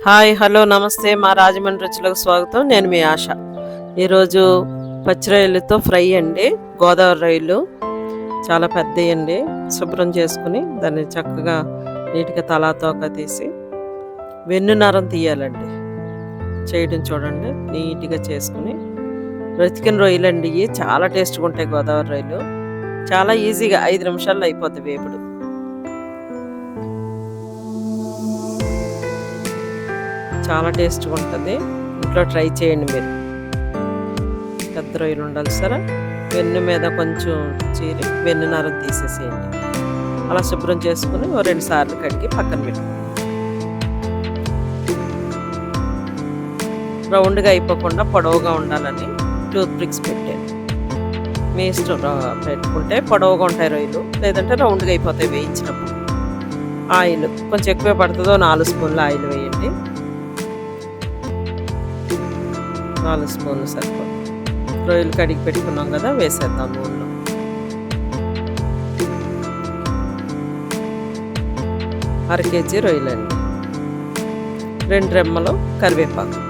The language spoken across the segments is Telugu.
హాయ్ హలో నమస్తే మా రాజమండ్రి రుచులకు స్వాగతం. నేను మీ ఆశ. ఈరోజు పచ్చి రొయ్యలతో ఫ్రై అండి. గోదావరి రొయ్యలు చాలా పెద్దవి అండి. శుభ్రం చేసుకుని దాన్ని చక్కగా నీట్గా తలాతోక తీసి వెన్ను నరం తీయాలండి. చేయడం చూడండి, నీట్గా చేసుకుని బ్రతికిన రొయ్యలు అండి. ఇవి చాలా టేస్ట్గా ఉంటాయి. గోదావరి రొయ్యలు చాలా ఈజీగా 5 నిమిషాల్లో అయిపోద్ది వేపుడు. చాలా టేస్ట్గా ఉంటుంది. ఇంట్లో ట్రై చేయండి మీరు. పెద్ద రొయ్యలు ఉండాలి సరే. వెన్ను మీద కొంచెం చీరి వెన్ను నరం తీసేసేయండి. అలా శుభ్రం చేసుకుని 2 సార్లు కడిగి పక్కన పెట్టుకోండి. రౌండ్గా అయిపోకుండా పొడవుగా ఉండాలని టూత్ పిక్స్ పెట్టాను. మీ ఇష్టం, పెట్టుకుంటే పొడవుగా ఉంటాయి రొయ్యలు, లేదంటే రౌండ్గా అయిపోతాయి వేయించినప్పుడు. ఆయిల్ కొంచెం ఎక్కువే పడుతుందో 4 స్పూన్లు ఆయిల్ వేయండి. 4 స్పూన్లు సరిపోతుంది. రొయ్యలు కడిగి పెట్టుకున్నాం కదా, వేసేద్దాం నూనెలో. కేజీ రొయ్యలండి. 2 రెమ్మలు కరివేపాకు,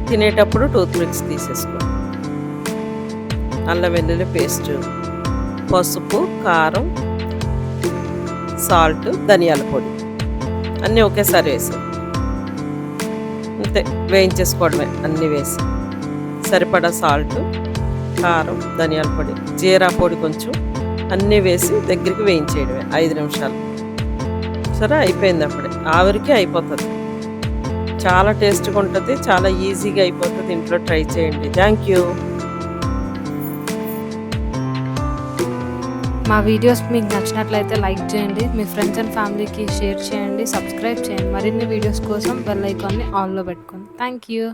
తినేటప్పుడు టూత్ పిక్స్ తీసేసుకోండి. అల్లం వెల్లుల్లి పేస్ట్, పసుపు, కారం, సాల్ట్, ధనియాల పొడి అన్నీ ఒకేసారి వేసి అంతే వేయించేసుకోవడమే. అన్నీ వేసి సరిపడా సాల్ట్, కారం, ధనియాల పొడి, జీరా పొడి కొంచెం అన్నీ వేసి దగ్గరికి వేయించేయడమే 5 నిమిషాలు. సరే అయిపోయింది. అప్పుడే ఆవిరికి అయిపోతుంది. చాలా టేస్ట్గా ఉంటుంది. చాలా ఈజీగా అయిపోతుంది. ఇంట్లో ట్రై చేయండి. Thank you. మా వీడియోస్ మీకు నచ్చినట్లయితే లైక్ చేయండి, మీ ఫ్రెండ్స్ అండ్ ఫ్యామిలీకి షేర్ చేయండి, సబ్స్క్రైబ్ చేయండి. మరిన్ని వీడియోస్ కోసం బెల్ ఐకాన్ని ఆన్లో పెట్టుకోండి. Thank you.